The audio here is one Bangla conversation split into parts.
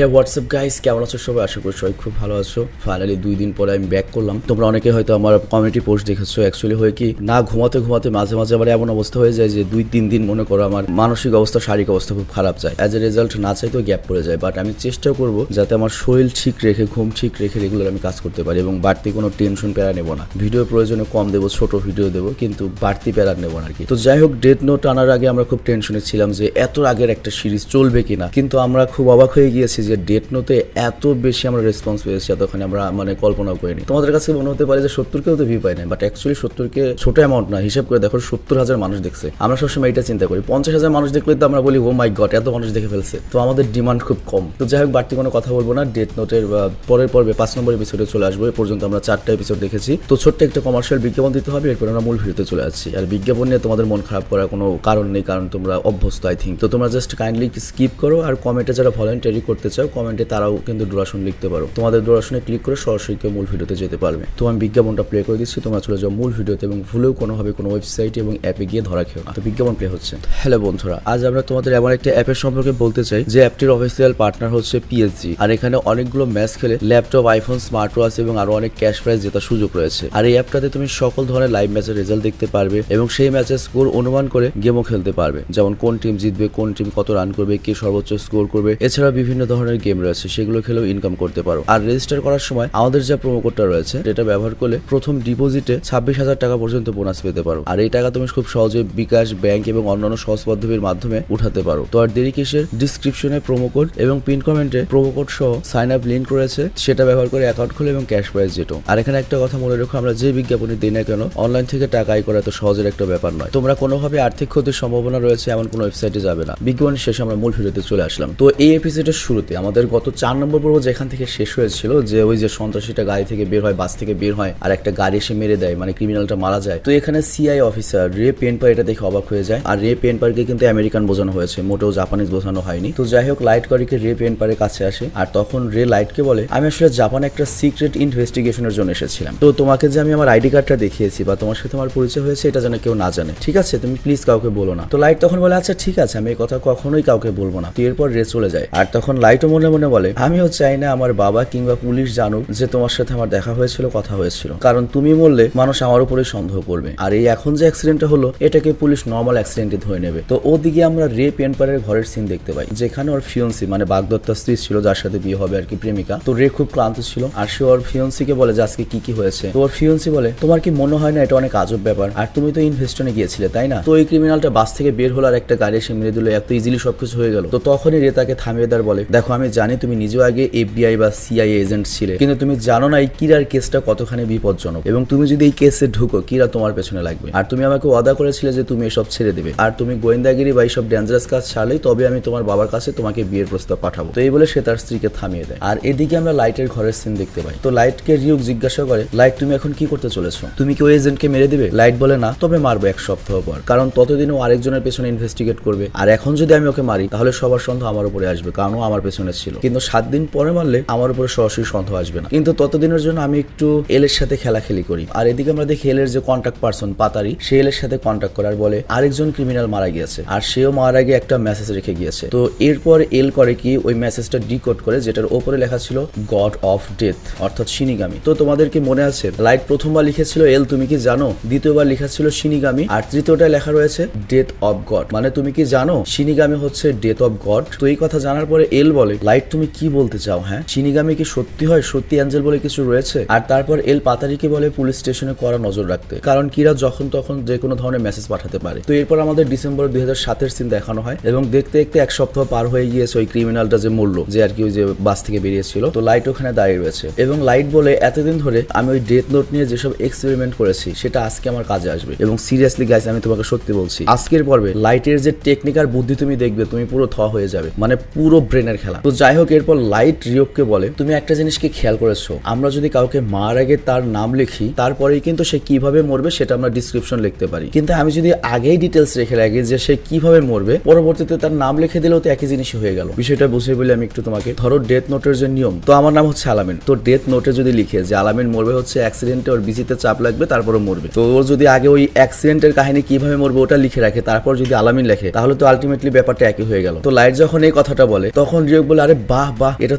হে হোয়াটসঅ্যাপ গাইস, কেমন আছো সবাই? আশা করি সবাই খুব ভালো আছো। ফাইনালি 2 দিন পরে আমি ব্যাক করলাম। তোমরা অনেকে হয়তো আমার কমিউনিটি পোস্ট দেখেছো। অ্যাকচুয়ালি হয় কি, না ঘুমাতে মাঝে মাঝে আবার এমন অবস্থা হয়ে যায় যে 2-3 দিন মনে করো আমার মানসিক অবস্থা, শারীরিক অবস্থা খুব খারাপ যায়। অ্যাজ এ রেজাল্ট না চাইতেও গ্যাপ পড়ে যায়। বাট আমি চেষ্টা করব যাতে আমার শরীর ঠিক রেখে, ঘুম ঠিক রেখে রেগুলার আমি কাজ করতে পারি এবং বাড়তি কোনো টেনশন প্যারা নেবো না। ভিডিও প্রয়োজনে কম দেবো, ছোট ভিডিও দেবো, কিন্তু বাড়তি প্যারা নেবো না আর কি। তো যাই হোক, ডেথ নোট আনার আগে আমরা খুব টেনশনে ছিলাম যে এত আগের একটা সিরিজ চলবে কিনা, কিন্তু আমরা খুব অবাক হয়ে গিয়েছি যে ডেথ নোটে এত বেশি আমরা রেসপন্স পেয়েছি। এতখানি আমরা কল্পনাও করিনি। তোমাদের কাছে মনে হতে পারে যে 70কেও তো ভিউ পাই না, বাট অ্যাকচুয়ালি 70কে ছোট অ্যামাউন্ট না। হিসাব করে দেখো 70,000 মানুষ দেখছে। আমরা সবসময় এটা চিন্তা করি 50,000 মানুষ দেখলে তো আমরা বলি ও মাই গড, এত মানুষ দেখে ফেলছে। তো আমাদের ডিমান্ড খুব কম। তো যাই হোক, বাড়তি কোনো কথা বলবো না। ডেথ নোটের পরের পর্বে 5 নম্বর এপিসোডে চলে আসবো। এ পর্যন্ত আমরা 4টা এপিসোড দেখেছি। তো ছোট্ট একটা কমার্শিয়াল বিজ্ঞাপন দিতে হবে, এরপর আমরা মূল ভিডিওতে চলে আসছি। আর বিজ্ঞাপন নিয়ে তোমাদের মন খারাপ করার কোনো কারণ নেই, কারণ তোমরা অভ্যস্ত আই থিঙ্ক। তো তোমরা জাস্ট কাইন্ডলি স্কিপ করো। আর কমেন্টে যারা ভলান্টারি করতে চাও, কমেন্টে তারাও কিন্তু ডোনেশন লিখতে পারো। তোমাদের ডোনেশনে ক্লিক করে সরাসরি কেউ মূল ভিডিওতে যেতে পারবে। তো আমি বিজ্ঞাপনটা প্লে করে দিচ্ছি, তোমরা চলে যাও মূল ভিডিওতে এবং ভুলেও কোনোভাবে কোনো ওয়েবসাইট এবং অ্যাপে গিয়ে ধরা খেও না। তো বিজ্ঞাপন প্লে হচ্ছে। হ্যালো বন্ধুরা, আজ আমরা তোমাদের এমন একটা অ্যাপের সম্পর্কে বলতে চাই যে অ্যাপটির অফিসিয়াল পার্টনার হচ্ছে পিএসজি। আর এখানে অনেকগুলো ম্যাচ খেলে ল্যাপটপ, আইফোন, স্মার্ট ওয়াচ এবং আরো অনেক ক্যাশ প্রাইজ জেতার সুযোগ রয়েছে। আর এই অ্যাপটাতে তুমি সকল ধরনের লাইভ ম্যাচের রেজাল্ট দেখতে পারবে এবং সেই ম্যাচের স্কোর অনুমান করে গেমও খেলতে পারবে, যেমন কোন টিম জিতবে, কোন টিম কত রান করবে, কে সর্বোচ্চ স্কোর করবে। এছাড়া বিভিন্ন ধরনের গেম রয়েছে, সেগুলো খেলেও ইনকাম করতে পারো। আর রেজিস্টার করার সময় আমাদের যা প্রোমো কোডটা রয়েছে, এটা ব্যবহার করলে প্রথম ডিপোজিটে 26,000 টাকা পর্যন্ত বোনাস পেতে পারো। আর এই টাকা তুমি খুব সহজে বিকাশ, ব্যাংক এবং অন্যান্য সহজ পদ্ধতির মাধ্যমে উঠাতে পারো। তো আর দেরি কিসের? ডিসক্রিপশনে প্রোমো কোড এবং পিন কমেন্টে প্রোমো কোড সহ সাইন আপ লিংক রয়েছে, সেটা ব্যবহার করে অ্যাকাউন্ট খুলে এবং ক্যাশ প্রাইজ যেটো। আর এখানে একটা কথা মনে রেখো, আমরা যে বিজ্ঞাপনে দিই না কেন, অনলাইন থেকে টাকা আয় করা এত সহজের একটা ব্যাপার নয়। তোমরা কোনোভাবে আর্থিক ক্ষতির সম্ভাবনা রয়েছে এমন কোনো ওয়েবসাইটে যাবে না। বিজ্ঞাপনের শেষে আমরা মূল ভিডিওতে চলে আসলাম। তো এই এপিসোডের শুরুতে আমাদের গত 4 নম্বর পর্ব যেখান থেকে শেষ হয়েছিল, যে ওই যে সন্ত্রাসীটা গাড়ি থেকে বের হয়, বাস থেকে বের হয়, আর একটা গাড়ি এসে মেরে দেয়, ক্রিমিনালটা মারা যায়। তো এখানে সিআই অফিসার রে পেনপার এটা দেখে অবাক হয়ে যায়। আর রে পেনপারকে কিন্তু আমেরিকান বোঝানো হয়েছে, মোটেও জাপানিজ বোঝানো হয়নি। তো যাই হোক, লাইট করিকে রে পেনপারের কাছে আসে। আর তখন রে লাইটকে বলে, আমি আসলে জাপানে একটা সিক্রেট ইনভেস্টিগেশনের জন্য এসেছিলাম। তো তোমাকে যে আমি আমার আইডি কার্ডটা দেখিয়েছি বা তোমার সাথে আমার পরিচয় হয়েছে, এটা যেন কেউ না জানে, ঠিক আছে? তুমি প্লিজ কাউকে বলো না। তো লাইট তখন বলে, আচ্ছা ঠিক আছে, আমি এই কথা কখনোই কাউকে বলবো না। তো এরপর রে চলে যায়। আর তখন লাইটও মনে মনে বলে, আমিও চাই না আমার বাবা কিংবা পুলিশ জানুক যে তোমার সাথে আমার দেখা হয়েছিল, কথা হয়েছিল, কারণ তুমি বললে মানুষ আমার উপরে সন্দেহ করবে। আর এই এখন যে অ্যাক্সিডেন্টটা হলো, এটাকে পুলিশ নর্মাল অ্যাক্সিডেন্টে ধরে নেবে। তো ওদিকে আমরা রে পেনপারের ঘরের সিন দেখতে পাই, যেখানে ওর ফিয়ন্সি বাগদত্তার স্ত্রী ছিল, যার সাথে বিয়ে হবে আর কি, প্রেমিকা। তো রে খুব ক্লান্ত ছিল। আর সে ওর ফিয়ন্সিকে বলে যে আজকে কি হয়েছে। তো ওর ফিয়ন্সি বলে, তোমার কি মনে হয় না এটা অনেক আজব ব্যাপার? আর তুমি তো ইনভেস্টনে গিয়েছিলে, তাই না? তো এই ক্রিমিনালটা বাস থেকে বের হলো আর একটা গাড়ি এসে মেরে দিল, এত ইজিলি সবকিছু হয়ে গেল। তো তখনই রে তাকে থামিয়ে দেওয়ার বলে, দেখো আমি জানি তুমি নিজেও আগে এফবিআই বা সিআইএ এজেন্ট ছিলে, কিন্তু তুমি জানো না এই কিরার কেসটা কতখানি বিপজ্জনক, এবং তুমি যদি এই কেসে ঢুকো, কিরা তোমার পেছনে লাগবে। আর তুমি আমাকে ওয়াদা করেছিলে যে তুমি এসব ছেড়ে দেবে, আর তুমি গোয়েন্দাগিরি বা এইসব ডেঞ্জারাস কাজ ছাড়লেই তবে আমি তোমার বাবার কাছে তোমাকে বিয়ের প্রস্তাব পাঠাবো। তো এই বলে সে তার স্ত্রীকে থামিয়ে দেয়। আর এদিকে আমরা লাইটের ঘরের সিন দেখতে পাই। তো লাইটকে রিউক জিজ্ঞাসা করে, লাইট তুমি এখন কি করতে চলেছো? তুমি কি ওই এজেন্টকে মেরে দিবে? লাইট বলে, না, তবে মারবো 1 সপ্তাহ পর, কারণ ততদিনও আরেকজনের পেছনে ইনভেস্টিগেট করবে। আর এখন যদি আমি ওকে মারি, তাহলে সবার সন্দেহ আমার উপরে আসবে, কারণ ও আমার পেছনে ছিল। কিন্তু 7 দিন পরে মারলে আমার উপরে সরাসরি সন্দেহ আসবে না। কিন্তু ততদিনের জন্য আমি একটু এলের সাথে খেলাখেলি করি। আর এদিকে আমরা দেখি এলের যে কন্ট্যাক্ট পারসন পাতারি, সে এলের সাথে কন্ট্যাক্ট করার বলে আরেকজন ক্রিমিনাল মারা গিয়েছে, আর সেও মারার আগে একটা মেসেজ রেখে গিয়েছে। তো এরপর এল করে কি, ওই মেসেজটা ডিকোড করে, যেটার ওপরে লেখা ছিল গড অফ ডেথ, অর্থাৎ শিনিগামী। তো তোমাদের কি মনে আছে, লাইট প্রথমবার লিখেছিল এল তুমি কি জানো, দ্বিতীয়বার লেখা ছিল শিনিগামী, আর তৃতীয়টায় লেখা রয়েছে ডেথ অফ গড, তুমি কি জানো শিনিগামী হচ্ছে ডেথ অফ গড। তো এই কথা জানার পরে এল বলে, লাইট তুমি কি বলতে চাও? হ্যাঁ, শিনিগামী কি সত্যি হয়? সত্যি অ্যাঞ্জেল বলে কিছু রয়েছে? আর তারপর এল পাতারিকে বলে পুলিশ স্টেশনে কড়া নজর রাখতে, কারণ কিরা যখন তখন যে কোনো ধরনের মেসেজ পাঠাতে পারে। তো এরপর আমাদের ডিসেম্বর 2007-এর সিন দেখানো হয় এবং দেখতে দেখতে 1 সপ্তাহ পার হয়ে গিয়েছে ওই ক্রিমিনালটা যে মরলো, যে আর কি ওই যে বাস থেকে বেরিয়েছিল। তো লাইট ওখানে দাঁড়িয়ে রয়েছে এবং লাইট বলে, এতদিন ধরে আমি ওই ডেথ নোট নিয়ে যেসব এক্সপেরিমেন্ট করেছি সেটা আজকে আমার কাজে আসবে। এবং সিরিয়াসলি গাইস, আমি তোমাকে সত্যি বলছি, আজকের পর্বে লাইটের যে টেকনিক আর বুদ্ধি তুমি দেখবে, তুমি পুরো থ হয়ে যাবে, পুরো ব্রেনের খেলা। তো যাই হোক, এরপর লাইট রিওককে বলে, তুমি একটা জিনিস কি খেয়াল করেছো, আমরা যদি কাউকে মার আগে তার নাম লিখি, তারপরেই কিন্তু সে কিভাবে মরবে সেটা আমরা ডিসক্রিপশন লিখতে পারি, কিন্তু আমি যদি আগেই ডিটেলস রেখে রাখি যে সে কিভাবে মরবে, পরবর্তীতে তার নাম লিখে দিলেও তো একই জিনিসই হয়ে গেল। বিষয়টা বুঝিয়ে বলে আমি একটু তোমাকে, ধরো ডেথ নোটের যে নিয়ম, তো আমার নাম হচ্ছে আলামিন। তো ডেথ নোটে যদি লিখে যে আলামিন মরবে হচ্ছে অ্যাক্সিডেন্টে, ওর বিচিতে চাপ লাগবে, তারপরে মরবে, তো ওর যদি আগে ওই অ্যাক্সিডেন্টের কাহিনী কিভাবে মরবে ওটা লিখে রাখে, তারপর যদি আলামিন লেখে, তাহলে তো আলটিমেটলি ব্যাপারটা একই হয়ে গেল। তো লাইট যখন এই কথাটা বলে, তখন রিওক বলে আরে বাহ বাহ, এটা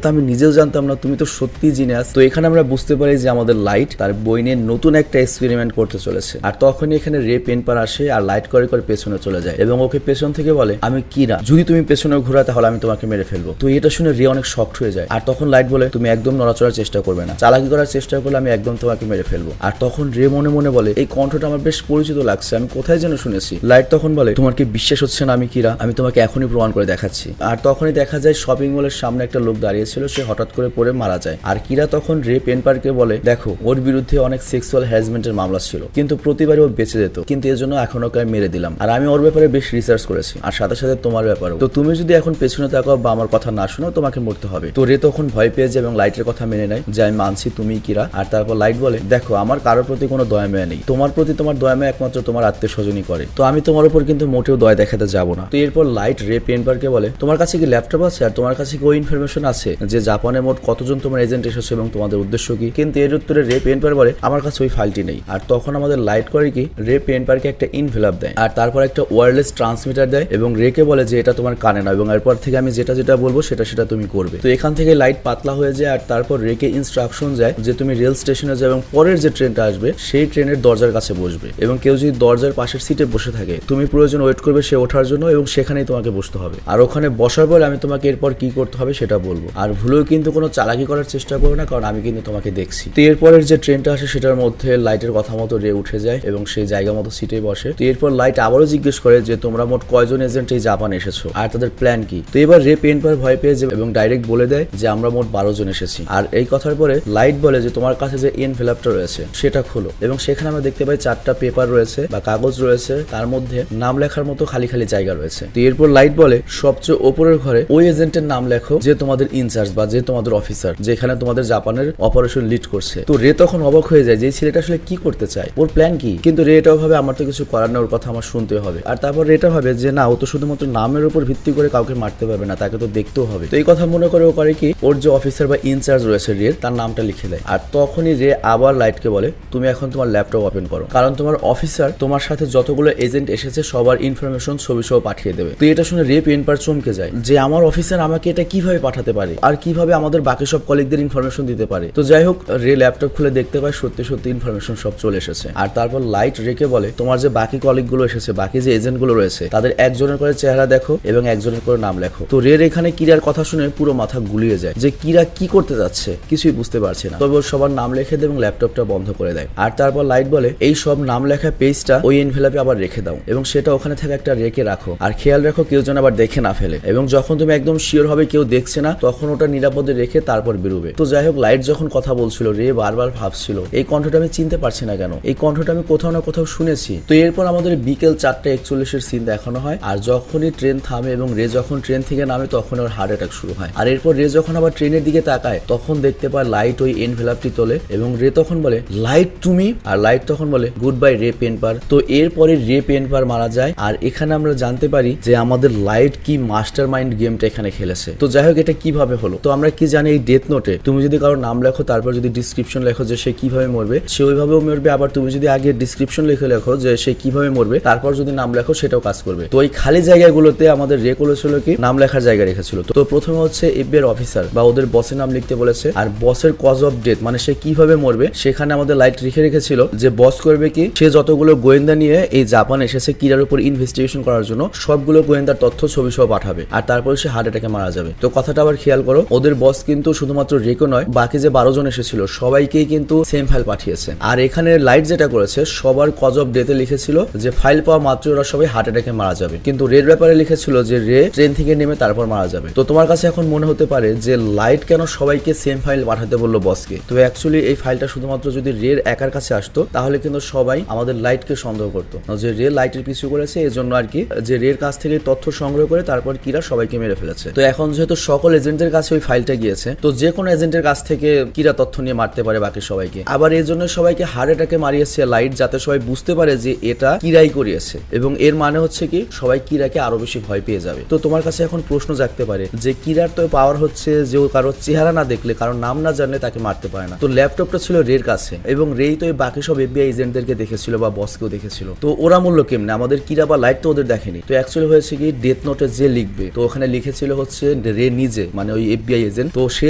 তো আমি নিজেও জানতাম না, তুমি তো সত্যি জিনিয়াস। তো এখানে আমরা বুঝতে পারি যে আমাদের লাইট তার বই নিয়ে নতুন একটা এক্সপেরিমেন্ট করতে চলেছে। আর তখনই এখানে রে পেনপার আসে আর লাইট করে করে পেছনে চলে যায় এবং ওকে পেছন থেকে বলে আমি কিরা, যদি তুমি পেছনে ঘোরা তাহলে আমি তোমাকে মেরে ফেলবো। তো এটা শুনে রে অনেক শক্ট হয়ে যায়। আর তখন লাইট বলে তুমি একদম নড়াচড়ার চেষ্টা করবে না, চালাকি করার চেষ্টা করলে আমি একদম তোমাকে মেরে ফেলবো। আর তখন রে মনে মনে বলে এই কণ্ঠটা আমার বেশ পরিচিত লাগছে, আমি কোথায় যেন শুনেছি। লাইট তখন বলে তোমার কি বিশ্বাস হচ্ছে না আমি কিরা, আমি তোমাকে এখনই প্রমাণ করে দেখাচ্ছি। আর তখনই দেখা যায় শপিং মলের সামনে একটা লোক দাঁড়িয়ে ছিল, সে হঠাৎ করে পড়ে মারা যায়। আর কিরা তখন রে পেনপারকে বলে দেখো ওর বিরুদ্ধে অনেক সেক্সুয়াল হ্যারাসমেন্টের মামলা ছিল, কিন্তু প্রতিবারই ও বেঁচে যেত, কিন্তু এর জন্য এখন ওকে মেরে দিলাম। আর আমি ওর ব্যাপারে বেশ রিসার্চ করেছি, আর সাথে সাথে তোমার ব্যাপারেও। তো তুমি যদি এখন পেছনে তাকাও বা আমার কথা না শোনো তোমাকে মরতে হবে। তো রে তখন ভয় পেয়ে যায় এবং লাইটের কথা মেনে নেয় যে আমি মানছি তুমি কিরা। আর তারপর লাইট বলে দেখো আমার কারোর প্রতি কোনো দয়া মায়া নেই, তোমার প্রতি তোমার দয়া মায়া একমাত্র তোমার আত্মীয় স্বজনই করে, তো আমি তোমার উপর কিন্তু মোটেও দয়া দেখাতে যাবো না। তো এরপর লাইট রে পেনপারকে বলে তোমার কাছে কি ল্যাপটপ আছে আর তোমার কাছে কি ওই ইনফরমেশন আছে যে জাপানে মোট কতজন তোমার এজেন্ট এসেছে এবং তোমাদের উদ্দেশ্য কি? কিন্তু এর উত্তরে রে পেনপার বলে আমার কাছে ওই ফাইলটি নেই। আর তখন আমাদের লাইট করে কি রে পেনপারকে একটা ইনভেলপ দেয় আর তারপর একটা ওয়্যারলেস ট্রান্সমিটার দেয় এবং রেকে বলে যে এটা তোমার কানে না এবং এরপর থেকে আমি যেটা যেটা বলবো সেটা সেটা তুমি করবে। তো এখান থেকে লাইট পাতলা হয়ে যায় আর তারপর রেকে ইনস্ট্রাকশন যায় যে তুমি রেল স্টেশনে যাও এবং পরের যে ট্রেনটা আসবে সেই ট্রেনের দরজার কাছে বসবে এবং কেউ যদি দরজার পাশের সিটে বসে থাকে তুমি প্রয়োজন ওয়েট করবে সে ওঠার জন্য এবং সেখানেই তোমাকে বসতে হবে। আর ওখানে বসার পর আমি তোমাকে এরপর কি করতে হবে সেটা বলবো। আর ভুলেও কিন্তু কোনো চালাকি করার চেষ্টা করো না, কারণ আমি কিন্তু তোমাকে দেখছি। তো এরপরের যে ট্রেনটা আসে সেটার মধ্যে লাইটের কথা মতো রে উঠে যায় এবং সেই জায়গা মতো সিটে বসে। তো এরপর লাইট আবারও জিজ্ঞেস করে যে তোমরা মোট কয়জন এজেন্ট এই জাপান এসেছো আর তাদের প্ল্যান কি? তো এবার রে পেনপার ভয় পেয়ে যায় এবং ডাইরেক্ট বলে দেয় যে আমরা মোট 12 জন এসেছি। আর এই কথার পরে লাইট বলে যে তোমার কাছে যে এনভেলপটা রয়েছে সেটা খোলো এবং সেখানে আমরা দেখতে পাই 4টা পেপার রয়েছে বা কাগজ রয়েছে, তার মধ্যে নাম লেখার মতো খালি খালি জায়গা রয়েছে। তো এরপর লাইট বলে সবচেয়ে ওপরের ঘরে ওই এজেন্টের নাম লেখো যে তোমাদের ইনচার্জ বা যে তোমাদের অফিসার, যেখানে তোমাদের জাপানের অপারেশন লিড করছে। তো রে তখন অবাক হয়ে যায় যে এই ছেলেটা আসলে কি করতে চায়, ওর প্ল্যান কি? কিন্তু রে এটাও ভাবে আমার তো কিছু করার না, ওর কথা আমার শুনতে হবে। আর তারপর রেটা ভাবে যে না, ও তো শুধুমাত্র নামের উপর ভিত্তি করে কাউকে মারতে পারবে না, তাকে তো দেখতেও হবে। তো এই কথা মনে করে ও করে কি ওর যে অফিসার বা ইনচার্জ রয়েছে রের তার নামটা লিখে দেয়। আর তখনই রে আবার লাইটকে বলে তুমি এখন তোমার ল্যাপটপ ওপেন করো, কারণ তোমার অফিসার তোমার সাথে যতগুলো এজেন্ট এসেছে সবার ইনফরমেশন ছবি সহ পাঠিয়ে দেবে। তো এটা শুনে রে পেনপার চমকে যায় যে আমার অফিসার আমাকে এটা কিভাবে পাঠাতে পারে আর কিভাবে আমাদের বাকি সব কলিগদের ইনফরমেশন দিতে পারে। তো যাই হোক, রে ল্যাপটপ খুলে দেখতে পায় সত্যি সত্যি ইনফরমেশন সব চলে এসেছে। আর তারপর লাইট রেকে বলে তোমার যে বাকি কলিগ গুলো এসেছে, বাকি যে এজেন্ট গুলো রয়েছে তাদের একজনের করে চেহারা দেখো এবং একজনের করে নাম লেখো। তো রের এখানে কিরার কথা শুনে পুরো মাথা গুলিয়ে যায় যে কিরা কি করতে যাচ্ছে কিছুই বুঝতে পারছে না। তবে ওর সবার নাম লেখে দেয় এবং ল্যাপটপটা বন্ধ করে দেয়। আর তারপর লাইট বলে এই সব নাম লেখা পেজটা ওই এনভেলপে আবার রেখে দাও এবং সেটা ওখানে থেকে একটা রেখে রাখো। আর খেয়াল রাখো কেউ যেন আবার দেখে না ফেলে এবং যখন তুমি একদম শিওর হবে কেউ দেখছে না তখন ওটা নিরাপদে রেখে তারপর বেরোবে। তো যাই হোক, লাইট যখন কথা বলছিল রে বারবার ভাবছিল এই কণ্ঠটা আমি চিনতে পারছি না কেন, এই কণ্ঠটা আমি কোথাও না কোথাও শুনেছি। তো এরপর আমাদের বিকেল 4:41 সিন দেখানো হয়। আর যখনই ট্রেন থামে এবং রে যখন ট্রেন থেকে নামে তখন ওর হার্ট অ্যাটাক শুরু হয়। আর এরপর রে যখন আবার ট্রেনের দিকে তাকায় তখন দেখতে পায় লাইট ওই এনভেলপটি তোলে এবং রে তখন বলে লাইট তুমি? আর লাইট তখন বলে গুড বাই রে পেনপার। তো এরপরে রে পেনপার মারা যায়। আর এখানে আমরা জানতে পারি যে আমাদের লাইট কি মাস্টার মাইন্ড গেমটা এখানে খেলেছে। তো যাই হোক, এটা কিভাবে হলো? তো আমরা কি জানি এই ডেথ নোটে তুমি যদি কারোর নাম লেখো তারপর যদি ডিসক্রিপশন লেখো যে সে কিভাবে মরবে সে ওইভাবেও মরবে, আবার তুমি যদি আগে ডিসক্রিপশন লিখে লেখো যে সে কিভাবে মরবে তারপর যদি নাম লেখো সেটাও কাজ করবে। তো এই খালি জায়গাগুলোতে আমাদের রে করেছিল কি নাম লেখার জায়গা রেখেছিল। তো প্রথমে হচ্ছে এফবিআই অফিসার বা ওদের বসের নাম লিখতে বলেছে আর বসের কজ অফ ডেথ মানে সে কিভাবে মরবে সেখানে আমাদের লাইট রেখেছিল যে বস করবে কি সে যতগুলো গোয়েন্দা নিয়ে এই জাপান এসেছে কিরার উপর ইনভেস্টিগেশন করার জন্য সবগুলো গোয়েন্দার তথ্য ছবি সহ পাঠাবে আর তারপরে সে হার্ট অ্যাটাকে মারা যাবে। তো কথাটা আবার খেয়াল করো, ওদের বস কিন্তু শুধুমাত্র রেকো নয়, বাকি যে 12 জন এসেছিল সবাইকেই কিন্তু সেম ফাইল পাঠিয়েছে। আর এখানে লাইট যেটা করেছে সবার কজ অফ ডেথে লিখেছিল যে ফাইল পাওয়া মাত্র ওরা সবাই হার্ট অ্যাটাকে মারা যাবে, কিন্তু রের ব্যাপারে লিখেছিল যে রে ট্রেন থেকে নেমে তারপর মারা যাবে। তো তোমার কাছে এখন মনে হতে পারে যে লাইট কেন সবাইকে সেম ফাইল পাঠাতে বললো বসকে? তো অ্যাকচুয়ালি এই ফাইলটা শুধুমাত্র যদি রের একার কাছে আসতো তাহলে কিন্তু সবাই আমাদের লাইটকে সন্দেহ করতো যে রে লাইটের পিছু করেছে, এজন্য আর কি যে রের কাছ থেকে তথ্য সংগ্রহ করে তারপর কিরা সবাইকে মেরে ফেলেছে। তো এখন যেহেতু সকল এজেন্টের কাছে ওই ফাইলটা গিয়েছে তো যে কোনো এজেন্টের কাছ থেকে কিরা তথ্য নিয়ে মারতে পারে বাকি সবাইকে। আবার এই জন্য সবাইকে হার্ট অ্যাটাকে মারিয়েছে লাইট যাতে সবাই বুঝতে পারে যে এটা কিরাই করিয়েছে এবং এর মানে হচ্ছে কি সবাই কিরাকে আরো বেশি ভয় পেয়ে যাবে। তো তোমার কাছে এখন প্রশ্ন জাগতে পারে যে কিরার তো পাওয়ার হচ্ছে যে ও কারোর চেহারা না দেখলে কারোর নাম না জানলে তাকে মারতে পারে না। তো ল্যাপটপটা ছিল রের কাছে এবং রেই তো বাকি সব এফবিআই এজেন্টদেরকে দেখেছিল বা বসকেও দেখেছিল। তো ওরা মূল্য কেমনে আমাদের কিরা বা লাইট তো ওদের দেখেনি। তো অ্যাকচুয়ালি হয়েছে কি ডেথ নোটে যে লিখবে তো ওখানে লিখেছিল হচ্ছে রে নিজে মানে ওই FBI এজেন্ট, তো সে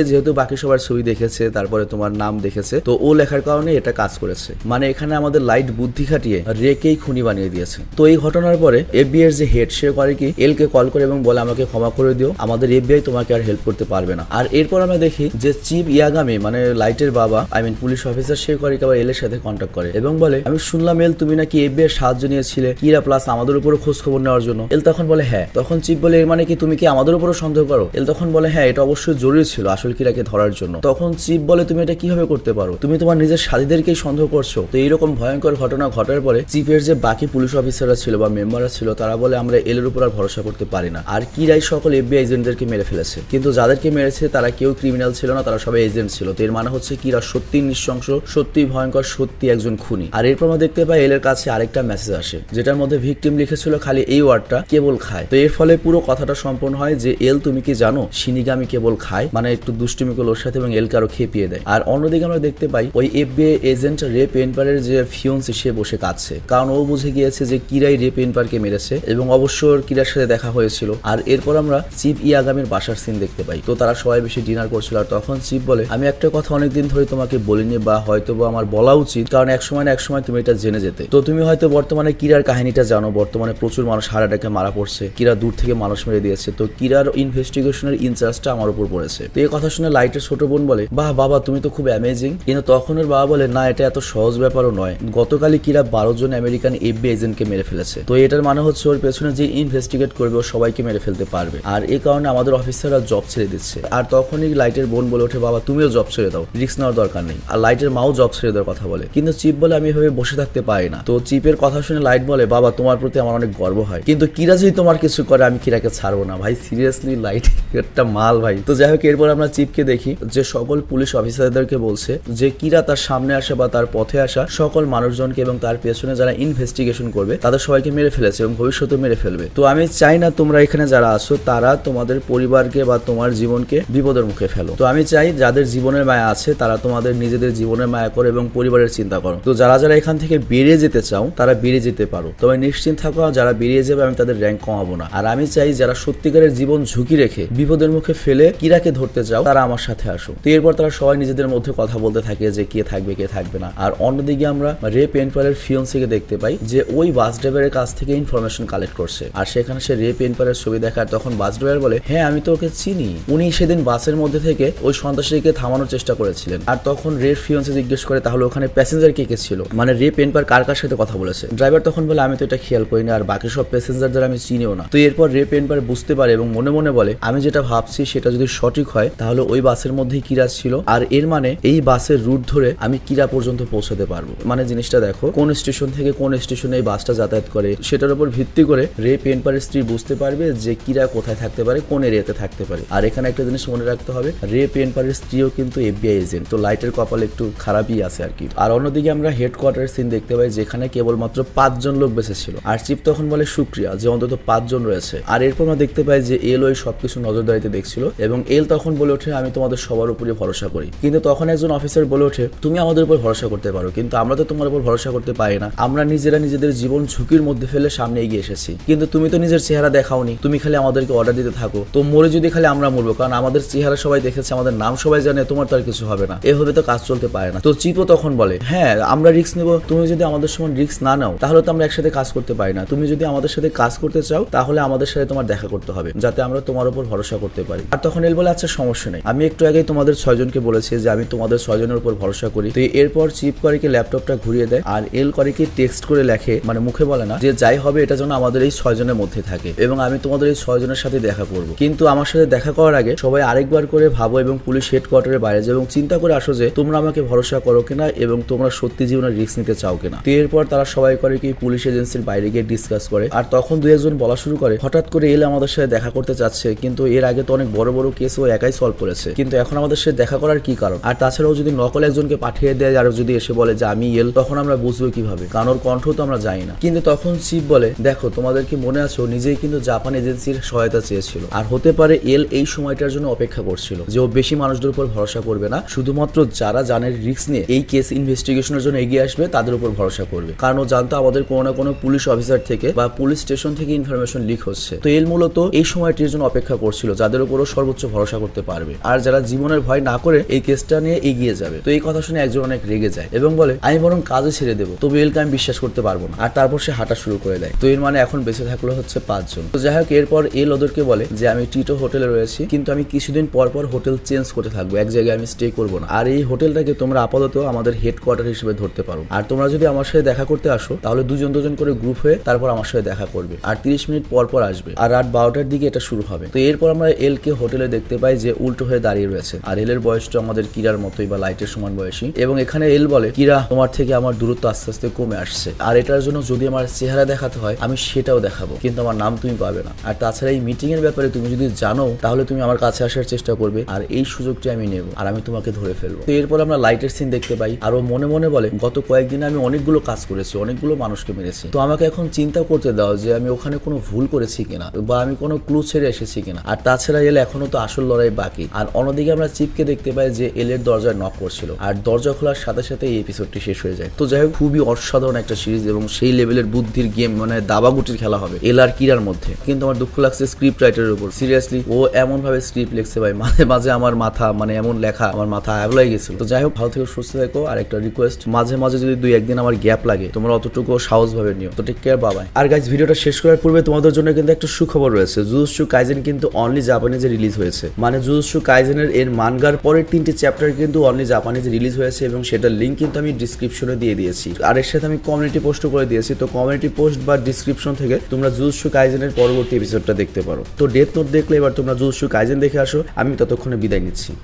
যেহেতু বাকি সবার ছবি দেখেছে, তারপরে তোমার নাম দেখেছে, তো ও লেখার কারণে এটা কাজ করেছে। মানে এখানে আমাদের লাইট বুদ্ধি খাটিয়ে রেকেই খুনি বানিয়ে দিয়েছে। তো এই ঘটনার পরে FBI এর যে হেড সে করে কি এলকে কল করে এবং বলে আমাকে ক্ষমা করে দিও, আমাদের FBI তোমাকে আর হেল্প করতে পারবে না। আর এরপর আমরা দেখি যে চিফ ইয়াগামি মানে লাইটের বাবা পুলিশ অফিসার সে করে আবার এলের সাথে কন্ট্যাক্ট করে এবং বলে আমি শুনলাম এল তুমি নাকি FBI এর সাহায্য নিয়েছিলে কিরা প্লাস আমাদের উপরও খোঁজ খবর নেওয়ার জন্য। এল তখন বলে হ্যাঁ। তখন চিফ বলে এর মানে কি তুমি কি আমাদের উপরও সন্দেহ করো? এল তখন বলে হ্যাঁ এটা অবশ্যই জরুরি ছিল আসল কিরাকে ধরার জন্য। তখন চিফ বলে তুমি এটা কিভাবে করতে পারো, তুমি তোমার নিজের সাথীদেরকেই সন্দেহ করছো। তো এইরকম ভয়ঙ্কর ঘটনা ঘটার পরে চিফের যে বাকি পুলিশ অফিসাররা ছিল বা মেম্বাররা ছিল তারা বলে আমরা এলের উপর আর ভরসা করতে পারি না, আর কিরাই সকল FBI এজেন্টদেরকে মেরে ফেলেছে। কিন্তু যাদেরকে মেরেছে তারা কেউ ক্রিমিনাল ছিল না, তারা সবাই এজেন্ট ছিল। তো এর মানে হচ্ছে কিরা সত্যি নৃশংস, সত্যি ভয়ঙ্কর, সত্যি একজন খুনি। আর এরপর আমরা দেখতে পাই এলের কাছে আরেকটা মেসেজ আসে যেটার মধ্যে ভিকটিম লিখেছিল খালি এই ওয়ার্ডটা কেবল খায়। তো এর ফলে পুরো কথাটা সম্পূর্ণ হয় যে এল তুমি কি জানো শিনিগামি কেবল খায়, মানে একটু দুষ্টুমি করলো ওর সাথে এবং এলকে আরো খেপিয়ে দেয়। আর অন্যদিকে আমরা দেখতে পাই ওই FBI এজেন্ট রে পেনপারের যে ফিয়ন্সি সে বসে কাঁদছে, কারণ ও বুঝে গিয়েছে যে কিরাই রে পেনপারকে মেরেছে এবং অবশ্য কিরার সাথে দেখা হয়েছিল। আর এরপর আমরা চিফ ইয়াগামির বাসার সিন দেখতে পাই। তো তারা সবাই বেশি ডিনার করছিল আর তখন চিফ বলে আমি একটা কথা অনেকদিন ধরে তোমাকে বলিনি বা হয়তো বা আমার বলা উচিত, কারণ এক সময় না এক সময় তুমি এটা জেনে যেতে। তো তুমি হয়তো বর্তমানে কিরার কাহিনীটা জানো, বর্তমানে প্রচুর মানুষ হার্ট অ্যাটাকে মারা পড়ছে, কিরা দূর থেকে মানুষ মেরে দিয়েছে, তো কিরার ইনভেস্টিগেশনের ইনচার্জটা আমার উপর পড়েছে। তো এই কথা শুনে লাইটের ছোট বোন বলে বাহ বাবা তুমি তো খুব অ্যামেজিং, কিন্তু তখন ওর বাবা বলে না এটা এত সহজ ব্যাপারও নয়, গতকালই কিরা 12 জন আমেরিকান FBI এজেন্টকে মেরে ফেলেছে। তো এটার মানে হচ্ছে ওর পেছনে যে ইনভেস্টিগেট করবে ও সবাইকে মেরে ফেলতে পারবে, আর এই কারণে আমাদের অফিসাররা জব ছেড়ে দিচ্ছে। আর তখনই লাইটের বোন বলে ওঠে বাবা তুমিও জব ছেড়ে দাও, রিস্ক নেওয়ার দরকার নেই। আর লাইটের মাও জব ছেড়ে দেওয়ার কথা বলে, কিন্তু চিফ বলে আমি এভাবে বসে থাকতে পারি না। তো চিফের কথা শুনে লাইট বলে বাবা তোমার প্রতি আমার অনেক গর্ব হয়, কিন্তু কিরা যদি তোমার কিছু করে আমি কিরাকে ছাড়বো না। ভাই সিরিয়াসলি লাইট একটা মাল ভাই। তো যাই হোক এরপর আমরা চিফকে দেখি যে সকল পুলিশ অফিসারদেরকে বলছে যে কিরা তার সামনে আসা বা তার পথে আসা সকল মানুষজনকে এবং তার পেছনে যারা ইনভেস্টিগেশন করবে তাদের সবাইকে মেরে ফেলেছে এবং ভবিষ্যতে মেরে ফেলবে। তো আমি চাই না তোমরা এখানে যারা আছো তারা তোমাদের পরিবারকে বা তোমার জীবনকে বিপদের মুখে ফেলো। তো আমি চাই যাদের জীবনের মায়া আছে তারা তোমাদের নিজেদের জীবনের মায়া করো এবং পরিবারের চিন্তা করো। তো যারা যারা এখান থেকে বেরিয়ে যেতে চাও তারা বেরিয়ে যেতে পারো, তবে নিশ্চিন্ত থাকো যারা বেরিয়ে যাবে আমি তাদের র্যাঙ্ক কমাবো না। আর আমি চাই যারা সত্যিকারের জীবন ঝুঁকি রেখে বিপদের মুখে ফেলে কিরাকে ধরতে চাও তারা আমার সাথে আসো। তো এরপর তারা সবাই নিজেদের মধ্যে কথা বলতে থাকে যে কে থাকবে কে থাকবে না। আর অন্যদিকে আমরা রে পেনপারের ফিয়ন্সিকে দেখতে পাই যে ওই বাস ড্রাইভারের কাছ থেকে ইনফরমেশন কালেক্ট করছে, আর সেখানে সে রে পেনপারের ছবি দেখার তখন বাস ড্রাইভার বলে হ্যাঁ আমি তো ওকে চিনি, উনি সেদিন বাসের মধ্যে থেকে ওই সন্ত্রাসীকে থামানোর চেষ্টা করেছিলেন। আর তখন রে ফিয়ন্সি জিজ্ঞেস করে তাহলে ওখানে প্যাসেঞ্জার কে কে ছিল, মানে রে পেনপার কার কার সাথে কথা বলেছে। ড্রাইভার তখন বলে আমি তো এটা খেয়াল করিনি আর বাকি সব প্যাসেঞ্জারদের আমি চিনিও না। তো এরপর রে পেনপার বুঝতে পারে এবং মনে মনে বলে আমি যেটা ভাবছি সেটা যদি সঠিক হয় তাহলে ওই বাসের মধ্যেই কিরা ছিল, আর এর মানে এই বাসের রুট ধরে আমি কিরা পর্যন্ত পৌঁছাতে পারবো। মানে জিনিসটা দেখো কোন স্টেশন থেকে কোন স্টেশনে এই বাসটা যাতায়াত করে সেটার উপর ভিত্তি করে রে পেনপারের স্ত্রী বুঝতে পারবে যে কিরা কোথায় থাকতে পারে, কোন এরিয়াতে থাকতে পারে। আর এখানে একটা জিনিস মনে রাখতে হবে রে পেনপারের স্ত্রীও কিন্তু FBI এজেন্ট, তো লাইটের কপাল একটু খারাপই আছে আর কি। আর অন্যদিকে আমরা হেডকোয়ার্টার সিন দেখতে পাই যেখানে কেবলমাত্র 5 জন লোক বেঁচে ছিল, আর চিফ তখন বলে শুক্রিয়া যে অন্তত 5 জন রয়েছে। আর এরপর আমরা দেখতে পাই যে এল ওই সবকিছু নজরদারিতে দেখছিল এবং এল তখন বলে ওঠে আমি তোমাদের সবার উপরে ভরসা করি। কিন্তু তখন একজন অফিসার বলে ওঠে তুমি আমাদের উপর ভরসা করতে পারো, কিন্তু আমরা তো তোমার উপর ভরসা করতে পারি না, আমরা নিজেরা নিজেদের জীবন ঝুঁকির মধ্যে ফেলে সামনে এগিয়ে এসেছি, কিন্তু তুমি তো নিজের চেহারা দেখাওনি, তুমি খালি আমাদেরকে অর্ডার দিতে থাকো, তো মরে যদি খালি আমরা মরবো, কারণ আমাদের চেহারা সবাই দেখেছে, আমাদের নাম সবাই জানে, তোমার তো আর কিছু হবে না, এভাবে তো কাজ চলতে পারে না। তো চিপও তখন বলে হ্যাঁ আমরা রিস্ক নেবো, তুমি যদি আমাদের সময় রিস্ক না নাও তাহলে তো আমরা একসাথে কাজ করতে পারি না, তুমি যদি আমাদের সাথে কাজ করতে চাও তাহলে আমাদের সাথে তোমার দেখা করতে হবে যাতে আমরা তোমার উপর ভরসা করতে পারি। আর তখন এল বলে আচ্ছা সমস্যা নেই, আমি একটু আগেই তোমাদের 6 জনকে বলেছি যে আমি তোমাদের 6 জনের উপর ভরসা করি। তো এরপর চিপ করিকে ল্যাপটপটা ঘুরিয়ে দেয় আর এল করিকে টেক্সট করে লেখে, মানে মুখে বলে না, যে যাই হবে এটা যেন আমাদের এই 6 জনের মধ্যে থাকে এবং আমি তোমাদের এই 6 জনের সাথে দেখা করব, কিন্তু আমার সাথে দেখা করার আগে সবাই আরেকবার করে ভাবো এবং পুলিশ হেডকোয়ার্টারের বাইরে যাও এবং চিন্তা করে আসো যে তোমরা আমাকে ভরসা করো কিনা এবং তোমরা সত্যি জীবনের রিস্ক নিতে চাও কিনা। তো এরপর তারা সবাই করে কি পুলিশ এজেন্সির বাইরে গিয়ে ডিসকাস করে। আর তখন 2-1 বলা শুরু করে হঠাৎ করে এল আমাদের সাথে দেখা করতে চাচ্ছে, কিন্তু এর আগে তো অনেক বড় বড় কেস ও একাই সলভ করেছে, কিন্তু এখন আমাদের সাথে দেখা করার কি কারণ? আর তাছাড়াও যদি নকল একজনকে পাঠিয়ে দেয় আর যদি এসে বলে যে আমি এল, তখন আমরা বুঝবো কিভাবে, কারণ ওর কণ্ঠ তো আমরা জানি না। কিন্তু তখন চিফ বলে দেখো তোমাদের কি মনে আছে নিজেই কিন্তু জাপান এজেন্সির সহায়তা চেয়েছিল, আর হতে পারে এল এই সময়টার জন্য অপেক্ষা করছিল যে ও বেশি মানুষদের উপর ভরসা করবে না, শুধুমাত্র যারা জানের রিস্ক নিয়ে এই কেস ইনভেস্টিগেশনের জন্য এগিয়ে আসবে তাদের উপর ভরসা করবে, কারণ ও জানতো আমাদের কোনো না কোনো পুলিশ অফিসার থেকে বা পুলিশ স্টেশন থেকে ইনফরমেশন লিক হচ্ছে। তো এল মূলত এই সময়টির জন্য অপেক্ষা অপেক্ষা করছিল, যাদের উপরও সর্বোচ্চ ভরসা করতে পারবে, আর যারা জীবনের ভয় না করে এই কেসটা নিয়ে এগিয়ে যাবে। তো এই কথা শুনে একজন অনেক রেগে যায় এবং বলে আমি বরং কাজে ছেড়ে দেবো, তবে এলকে আমি বিশ্বাস করতে পারবো না। আর তারপর সে হাঁটা শুরু করে দেয়। তো এর মানে এখন বেঁচে থাকলো হচ্ছে 5 জন। তো যাই হোক, এরপর এল ওদেরকে বলে যে আমি টিটো হোটেলে রয়েছি, কিন্তু আমি কিছুদিন পর পর হোটেল চেঞ্জ করতে থাকবো, এক জায়গায় আমি স্টে করবো না। আর এই হোটেলটাকে তোমরা আপাতত আমাদের হেডকোয়ার্টার হিসেবে ধরতে পারো। আর তোমরা যদি আমার সাথে দেখা করতে আসো তাহলে দুজন দুজন করে গ্রুপ হয়ে তারপর আমার সাথে দেখা করবে, আর 30 মিনিট পর পর আসবে, আর রাত 12টার দিকে এটা শুরু হবে। তো এরপর আমরা এল কে হোটেলে দেখতে পাই যে উল্টো হয়ে দাঁড়িয়ে রয়েছে। আর এল এর বয়সটা আমাদের কিরার মতোই বা লাইটের সমান বয়সী। এবং এখানে এল বলে কিরা, তোমার থেকে আমার দূরত্ব আস্তে আস্তে কমে আসছে, আর এটার জন্য যদি আমার চেহারা দেখাতে হয় আমি সেটাও দেখাবো, কিন্তু আমার নাম তুমি পাবে না। আর তাছাড়া এই মিটিং এর ব্যাপারে তুমি যদি জানো তাহলে তুমি আমার কাছে আসার চেষ্টা করবে, আর এই সুযোগটি আমি নেব, আর আমি তোমাকে ধরে ফেলবো। তো এরপর আমরা লাইটের সিন দেখতে পাই। আর ও মনে মনে বলে গত কয়েকদিনে আমি অনেকগুলো কাজ করেছি, অনেকগুলো মানুষকে মেরেছি, তো আমাকে এখন চিন্তা করতে দাও যে আমি ওখানে কোনো ভুল করেছি কিনা, বা আমি কোনো ক্লু ছেড়ে এসেছি কিনা। আর তাছাড়া এল এখনো তো আসল লড়াই বাকি। আর অন্যদিকে আমরা চিপকে দেখতে পাই যে এল এর দরজায় নক করছিল, আর দরজা খোলার সাথে সাথে এই এপিসোডটি শেষ হয়ে যায়। তো যাই হোক, খুবই অসাধারণ একটা সিরিজ এবং সেই লেভেলের বুদ্ধির গেম, মানে দাবাগুটির খেলা হবে এল আর কিরার মধ্যে। কিন্তু আমার দুঃখ লাগছে স্ক্রিপ্ট রাইটারের উপর। সিরিয়াসলি ও এমন ভাবে স্ক্রিপ্ট লিখছে ভাই, মাঝে মাঝে আমার মাথা, মানে এমন লেখা আমার মাথা আগলাই গেছিল। তো যাই হোক, ভালো থেকে সুস্থ থেকো। আর একটা রিকোয়েস্ট, মাঝে মাঝে যদি 2-1 দিন আমার গ্যাপ লাগে তোমরা অতটুকু সাহস ভাবে নিও। তো টেক কেয়ার, বাবাই। আর গাইজ, ভিডিওটা শেষ করার পূর্বে তোমাদের জন্য কিন্তু একটা সুখবর রয়েছে। জুজুৎসু কাইজেন কিন্তু অনলি জাপানিজে রিলিজ হয়েছে। মানে জুজুৎসু কাইজেনের এর মানগার পরের 3টি চ্যাপ্টার কিন্তু অনলি জাপানিজে রিলিজ হয়েছে, এবং সেটার লিঙ্ক কিন্তু আমি ডিসক্রিপশনে দিয়ে দিয়েছি। আর এর সাথে আমি কমিউনিটি পোস্ট করে দিয়েছি। তো কমিউনিটি পোস্ট বা ডিসক্রিপশন থেকে তোমরা জুজুৎসু কাইজেনের পরবর্তী এপিসোডটা দেখতে পারো। তো ডেথ নোট দেখলে এবার তোমরা জুজুৎসু কাইজেন দেখে আসো। আমি ততক্ষণে বিদায় নিচ্ছি।